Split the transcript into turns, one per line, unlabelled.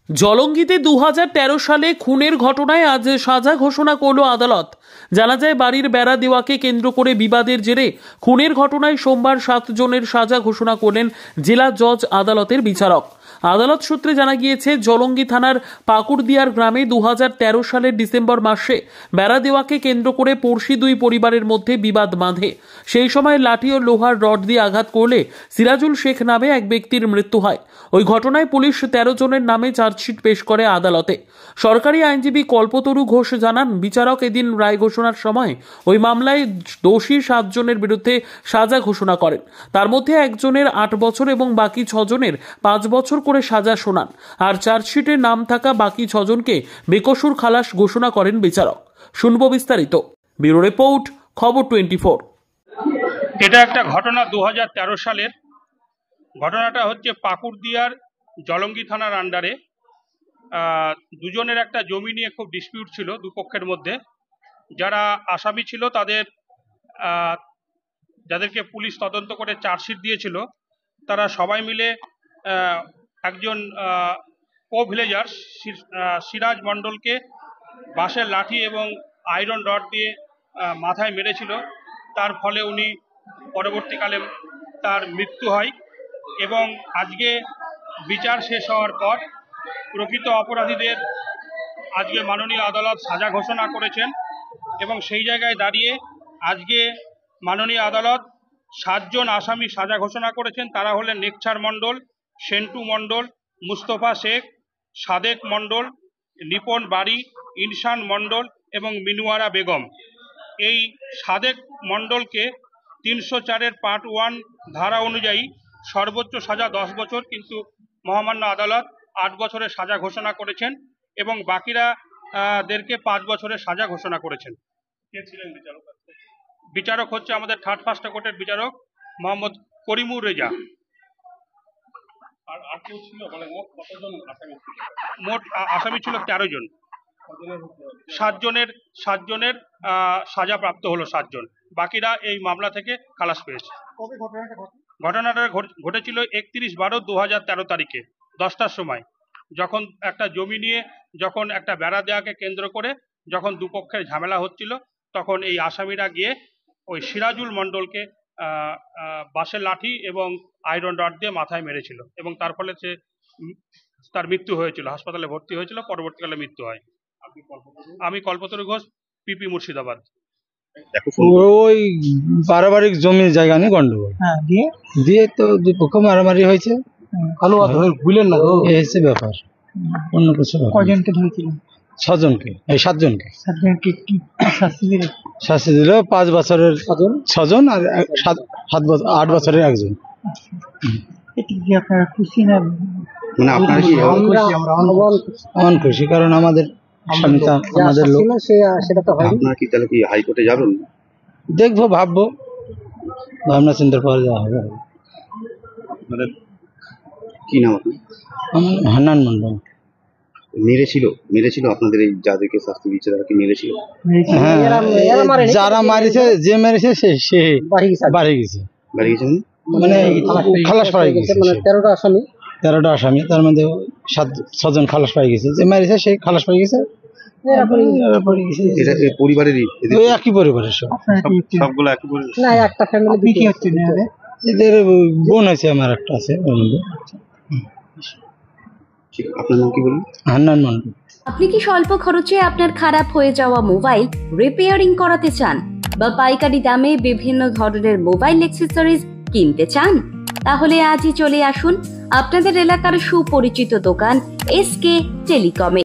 জলঙ্গিতে 2013 সালে খুনের ঘটনায় আজ সাজা ঘোষণা করল আদালত। জানা যায়, বাড়ির বেড়া দেওয়াকে কেন্দ্র করে বিবাদের জেরে খুনের ঘটনায় সোমবার 7 জনের সাজা ঘোষণা করলেন জেলা জজ আদালতের বিচারক। আদালত সূত্রে জানা গিয়েছে, জলঙ্গি থানার পাকুড়দিয়ার গ্রামে 2013 সালের ডিসেম্বর মাসে বেড়া দেওয়াকে কেন্দ্র করে পড়শি দুই পরিবারের মধ্যে বিবাদ বাঁধে। সেই সময় লাঠি ও লোহার রড দিয়ে আঘাত করলে সিরাজুল শেখ নামে এক ব্যক্তির মৃত্যু হয়। ওই ঘটনায় পুলিশ 13 জনের নামে চার্জশিট পেশ করে আদালতে। সরকারি আইনজীবী কল্পতরু ঘোষ জানান, বিচারক এদিন রায় ঘোষণার সময় ওই মামলায় দোষী 7 জনের বিরুদ্ধে সাজা ঘোষণা করেন। তার মধ্যে একজনের 8 বছর এবং বাকি 6 জনের 5 বছর করে সাজা শোনান। আর চার্জশিটে নাম থাকা বাকি 6 জনকে বেকসুর খালাস ঘোষণা করেন বিচারক। শুনবো বিস্তারিত। ব্যুরো রিপোর্ট, খবর 24।
এটা একটা ঘটনা 2013 সালের। ঘটনাটা হচ্ছে পাকুড়দিয়ার জলঙ্গি থানার আন্ডারে দুজনের একটা জমি নিয়ে খুব ডিসপিউট ছিল দুপক্ষের মধ্যে। যারা আসামি ছিল তাদের যাদেরকে পুলিশ তদন্ত করে চার্জশিট দিয়েছিল, তারা সবাই মিলে একজন কো ভিলেজার সিরাজ মণ্ডলকে বাঁশের লাঠি এবং আয়রন রড দিয়ে মাথায় মেরেছিল। তার ফলে উনি পরবর্তীকালে তার মৃত্যু হয় এবং আজকে বিচার শেষ হওয়ার পর প্রকৃত অপরাধীদের আজকে মাননীয় আদালত সাজা ঘোষণা করেছেন এবং সেই জায়গায় দাঁড়িয়ে আজকে মাননীয় আদালত 7 জন আসামি সাজা ঘোষণা করেছেন। তারা হলেন নেকছার মণ্ডল, সেন্টু মণ্ডল, মুস্তফা শেখ, সাদেক মণ্ডল, নিপন বাড়ি, ইনসান মণ্ডল এবং মিনুয়ারা বেগম। এই সাদেক মণ্ডলকে 304-এর পার্ট 1 ধারা অনুযায়ী সর্বোচ্চ সাজা 10 বছর, কিন্তু মহামান্য আদালত 8 বছরের সাজা ঘোষণা করেছেন এবং বাকিরা দেরকে 5 বছরের সাজা ঘোষণা করেছেন। কে ছিলেন বিচারক? বিচারক হচ্ছে আমাদের 3rd ফার্স্ট কোর্টের বিচারক মোহাম্মদ করিমুর রেজা। আর কেউ ছিল? মানে মোট কতজন আসামি ছিল? মোট আসামি ছিল 13 জন। 7 জনের সাজা প্রাপ্ত হলো 7 জন, বাকিরা এই মামলা থেকে খালাস পেয়েছে। ঘটনাটা ঘটেছিল 31/12/2013 তারিখে 10টার সময়, যখন একটা জমি নিয়ে যখন একটা বেড়া দেওয়াকে কেন্দ্র করে যখন দুপক্ষের ঝামেলা হচ্ছিল, তখন এই আসামিরা গিয়ে ওই সিরাজুল মণ্ডলকে বাঁশের লাঠি এবং আয়রন রড দিয়ে মাথায় মেরেছিল এবং তার ফলে তার মৃত্যু হয়েছিল। হাসপাতালে ভর্তি হয়েছিল, পরবর্তীকালে মৃত্যু হয়। আমি কল্পতরু ঘোষ, পিপি মুর্শিদাবাদ।
ওই পারিবারিক জমি জায়গা নিয়ে গন্ডগোল, দিয়ে তো দুপক্ষ মারামারি হয়েছে। বুঝলেন না, এসে ব্যাপার, অন্য কিছু। কজনকে ধরেছিলেন? 6 জনকে, এই 7 জনকে। শাস্তি দিল 5 বছরের 6 জন আর 8 বছরের একজন। খুশি না? মানে আপনারা কি খুশি? কারণ আমাদের স্বামীটা আমাদের লোক, সেটা তো হয়। আপনারা কি তাহলে কি হাইকোর্টে যাবেন? দেখবো, ভাববো, ভাবনা চিন্তার পরে যাওয়া হবে। মানে কি নাম আপনার? হান্নান মন্ডল। মেরেছিল আপনাদের এই যাদেরকে শাস্তি দিচ্ছে তারা কি মেরেছিল? হ্যাঁ, যারা মারিছে, যে মেরেছে সে বাড়ি গেছে। মানে খালাস পাই গেছে। মানে 13টা আসামি, তার মধ্যে 6 জন খালাস পাই গেছে। যে মেরেছে সে খালাস পাই গেছে। পরিবারেরই একই পরিবারের সবগুলো একই পরিবার না, একটা ফ্যামিলি। কি হচ্ছে এদের বোন আছে, আমার একটা আছে ওর মধ্যে। আপনার নাম কি বলুন? হান্নান মন্ডল।
আপনি কি স্বল্প খরচে আপনার খারাপ হয়ে যাওয়া মোবাইল রিপেয়ারিং করাতে চান বা পাইকারি দামে বিভিন্ন ধরনের মোবাইল অ্যাক্সেসরিজ কিনতে চান? তাহলে আজই চলে আসুন আপনাদের এলাকার সুপরিচিত দোকান SK টেলিকমে।